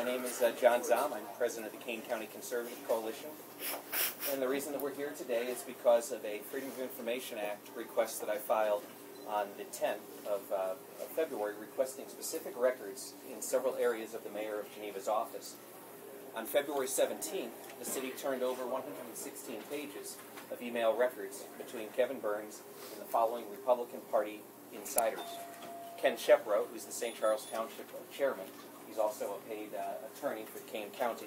name is John Zahm. I'm president of the Kane County Conservative Coalition. And the reason that we're here today is because of a Freedom of Information Act request that I filed on the 10th of February, requesting specific records in several areas of the mayor of Geneva's office. On February 17th, the city turned over 116 pages of email records between Kevin Burns and the following Republican Party insiders. Ken Shepro, who's the St. Charles Township chairman. He's also a paid attorney for Kane County.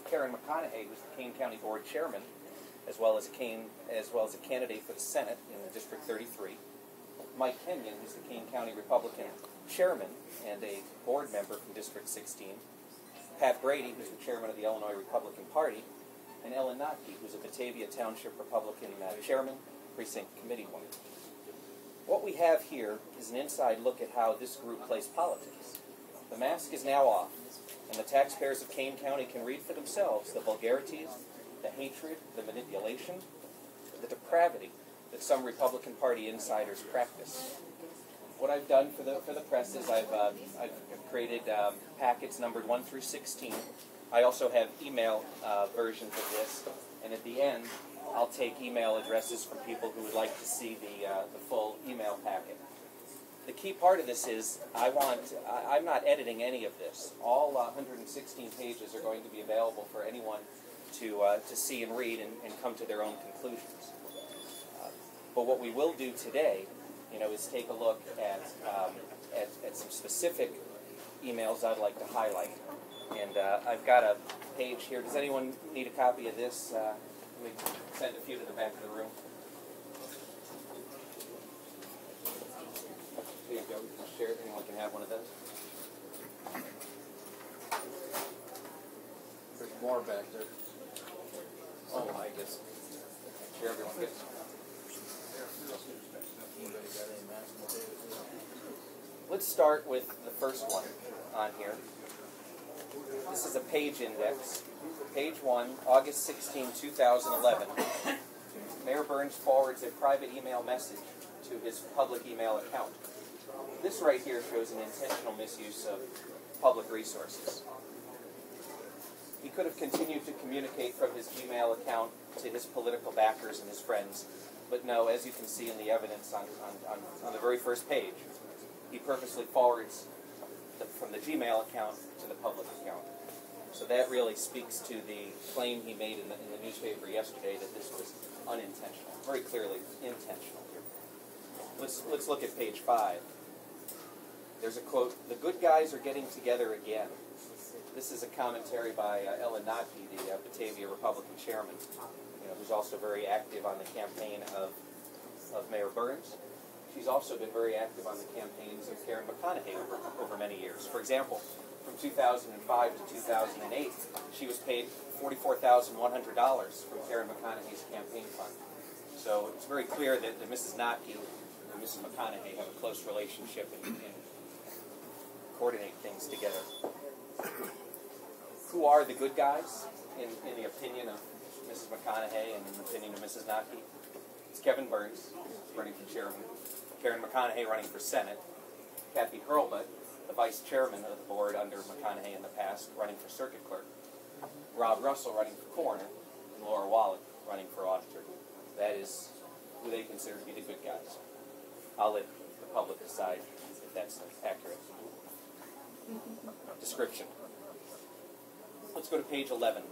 Karen McConaughey, who's the Kane County Board chairman, as well as a candidate for the Senate in the District 33. Mike Kenyon, who's the Kane County Republican chairman and a board member from District 16. Pat Brady, who's the chairman of the Illinois Republican Party, and Ellen Notke, who's a Batavia Township Republican chairman, precinct committee woman. What we have here is an inside look at how this group plays politics. The mask is now off, and the taxpayers of Kane County can read for themselves the vulgarities, the hatred, the manipulation, the depravity that some Republican Party insiders practice. What I've done for the press is I've created packets numbered 1 through 16. I also have email versions of this, and at the end, I'll take email addresses from people who would like to see the full email packet. The key part of this is I'm not editing any of this. All 116 pages are going to be available for anyone to see and read and come to their own conclusions. But what we will do today, is take a look at some specific emails I'd like to highlight. And I've got a page here. Does anyone need a copy of this? We send a few to the back of the room. There you go. You can share it. Anyone can have one of those. There's more back there. Oh, I guess. Sure, everyone gets. Let's start with the first one on here. This is a page index. Page 1, August 16, 2011. Mayor Burns forwards a private email message to his public email account. This right here shows an intentional misuse of public resources. He could have continued to communicate from his Gmail account to his political backers and his friends, but no, as you can see in the evidence on the very first page, he purposely forwards from the Gmail account to the public account. So that really speaks to the claim he made in the newspaper yesterday that this was unintentional, very clearly intentional here. Let's look at page 5. There's a quote, "The good guys are getting together again." This is a commentary by Ellen Notke, the Batavia Republican chairman, who's also very active on the campaign of Mayor Burns. She's also been very active on the campaigns of Karen McConaughey over many years. For example, from 2005 to 2008, she was paid $44,100 from Karen McConaughey's campaign fund. So it's very clear that Mrs. Notke and Mrs. McConaughey have a close relationship and coordinate things together. Who are the good guys, in the opinion of Mrs. McConaughey and in the opinion of Mrs. Notke? It's Kevin Burns, running for chairman. Karen McConaughey running for Senate. Kathy Hurlbut, the vice chairman of the board under McConaughey in the past, running for circuit clerk. Rob Russell running for coroner. And Laura Wallach running for auditor. That is who they consider to be the good guys. I'll let the public decide if that's accurate description. Let's go to page 11.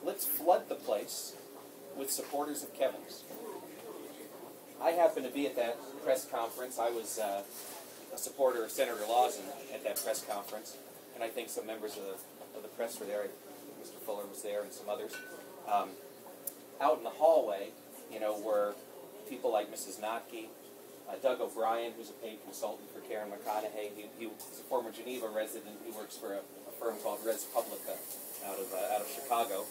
Let's flood the place with supporters of Kevin's. I happened to be at that press conference. I was a supporter of Senator Lawson at that press conference, and I think some members of the press were there. I think Mr. Fuller was there and some others. Out in the hallway, were people like Mrs. Notke, Doug O'Brien, who's a paid consultant for Karen McConaughey. He's a former Geneva resident. He works for a firm called Res Publica out of Chicago.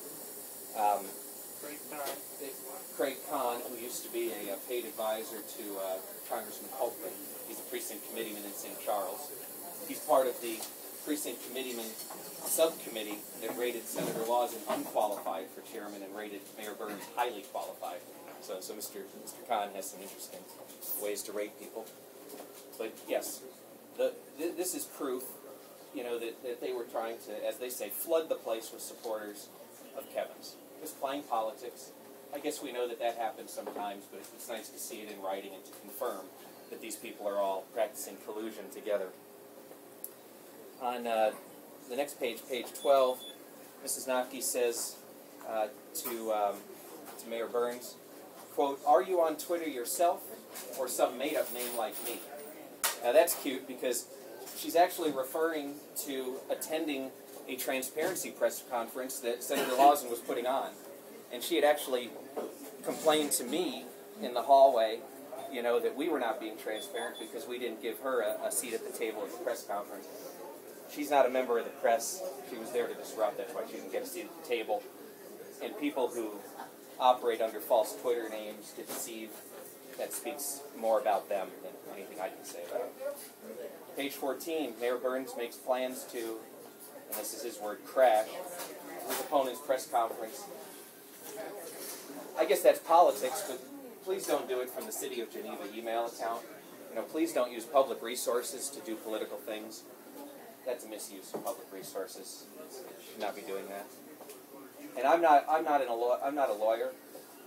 Craig Kahn, who used to be a paid advisor to Congressman Copeland. He's a precinct committeeman in St. Charles. He's part of the precinct committeeman subcommittee that rated Senator Lawson unqualified for chairman and rated Mayor Burns highly qualified. So Mr. Khan has some interesting ways to rate people. But yes, this is proof you know, that they were trying to, as they say, flood the place with supporters of Kevin's. Just playing politics. I guess we know that that happens sometimes, but it's nice to see it in writing and to confirm that these people are all practicing collusion together. On the next page, page 12, Mrs. Notke says to Mayor Burns, quote, "Are you on Twitter yourself or some made-up name like me?" Now that's cute because she's actually referring to attending a transparency press conference that Senator Lawson was putting on. And she had actually complained to me in the hallway, you know, that we were not being transparent because we didn't give her a seat at the table at the press conference. She's not a member of the press. She was there to disrupt. That's why she didn't get a seat at the table. And people who operate under false Twitter names to deceive, that speaks more about them than anything I can say about it. Page 14, Mayor Burns makes plans to, and this is his word, crash his opponent's press conference. I guess that's politics, but please don't do it from the City of Geneva email account. You know, please don't use public resources to do political things. That's a misuse of public resources. You should not be doing that. And I'm not a lawyer.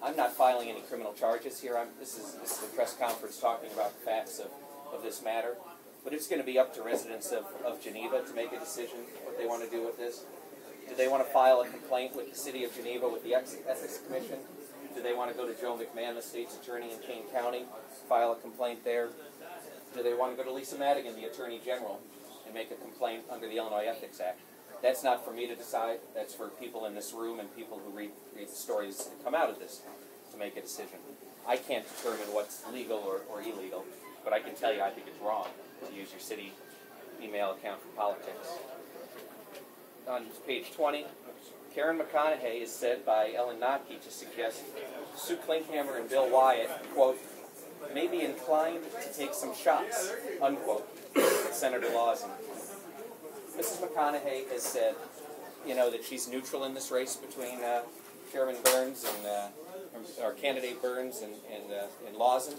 I'm not filing any criminal charges here. This is a press conference talking about the facts of this matter. But it's going to be up to residents of Geneva to make a decision what they want to do with this. Do they want to file a complaint with the City of Geneva, with the Ethics Commission? Do they want to go to Joe McMahon, the state's attorney in Kane County, file a complaint there? Do they want to go to Lisa Madigan, the Attorney General, and make a complaint under the Illinois Ethics Act? That's not for me to decide. That's for people in this room and people who read the stories that come out of this to make a decision. I can't determine what's legal or illegal, but I can tell you I think it's wrong to use your city email account for politics. On page 20, Karen McConaughey is said by Ellen Notke to suggest Sue Klinkhammer and Bill Wyatt, quote, may be inclined to take some shots, unquote, at Senator Lawson. Mrs. McConaughey has said, you know, that she's neutral in this race between Chairman Burns and, or candidate Burns and Lawson.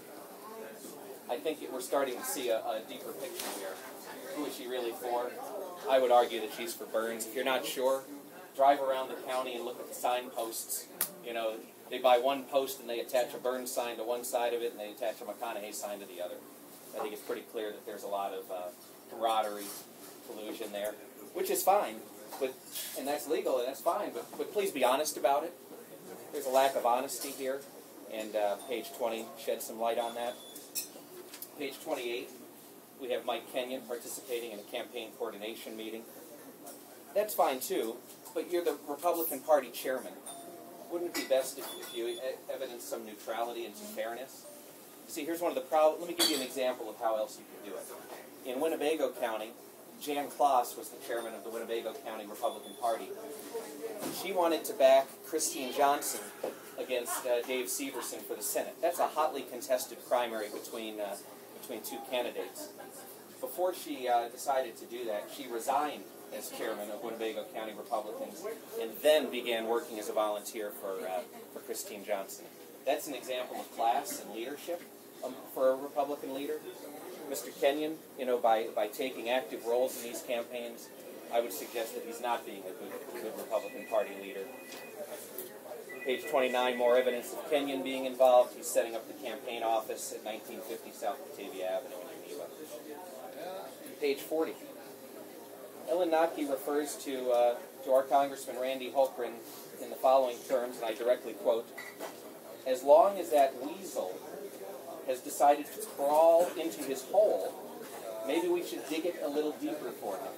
I think we're starting to see a deeper picture here. Who is she really for? I would argue that she's for Burns. If you're not sure, drive around the county and look at the signposts. You know, they buy one post and they attach a Burns sign to one side of it and they attach a McConaughey sign to the other. I think it's pretty clear that there's a lot of camaraderie, collusion there, which is fine, and that's legal and that's fine, but please be honest about it. There's a lack of honesty here, and page 20 sheds some light on that. Page 28, we have Mike Kenyon participating in a campaign coordination meeting. That's fine too, but you're the Republican Party chairman. Wouldn't it be best if you evidence some neutrality and some fairness? See, here's one of the problems. Let me give you an example of how else you can do it. In Winnebago County, Jan Kloss was the chairman of the Winnebago County Republican Party. She wanted to back Christine Johnson against Dave Severson for the Senate. That's a hotly contested primary between two candidates. Before she decided to do that, she resigned as chairman of Winnebago County Republicans and then began working as a volunteer for Christine Johnson. That's an example of class and leadership for a Republican leader. Mr. Kenyon, you know, by taking active roles in these campaigns, I would suggest that he's not being a good Republican Party leader. Page 29, more evidence of Kenyon being involved. He's setting up the campaign office at 1950 South Batavia Avenue in Geneva. Page 40. Ellen Notke refers to our Congressman Randy Holkgren in the following terms, and I directly quote, as long as that weasel has decided to crawl into his hole, maybe we should dig it a little deeper for him.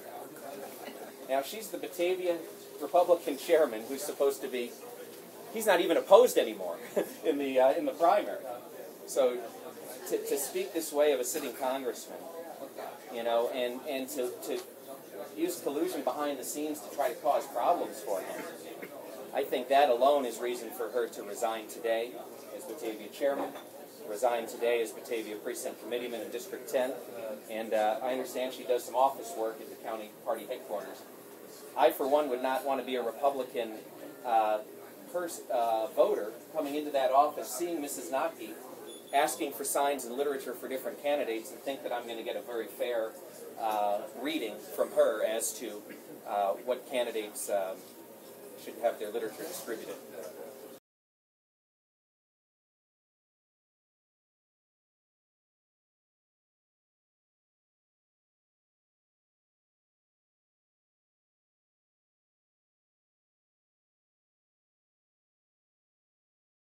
Now, she's the Batavia Republican chairman who's supposed to be, he's not even opposed anymore in the primary. So to speak this way of a sitting congressman, you know, and to use collusion behind the scenes to try to cause problems for him, I think that alone is reason for her to resign today as Batavia chairman, resign today as Batavia Precinct Committeeman in District 10, and I understand she does some office work at the county party headquarters. I, for one, would not want to be a Republican voter coming into that office, seeing Mrs. Notke asking for signs and literature for different candidates and think that I'm going to get a very fair reading from her as to what candidates should have their literature distributed.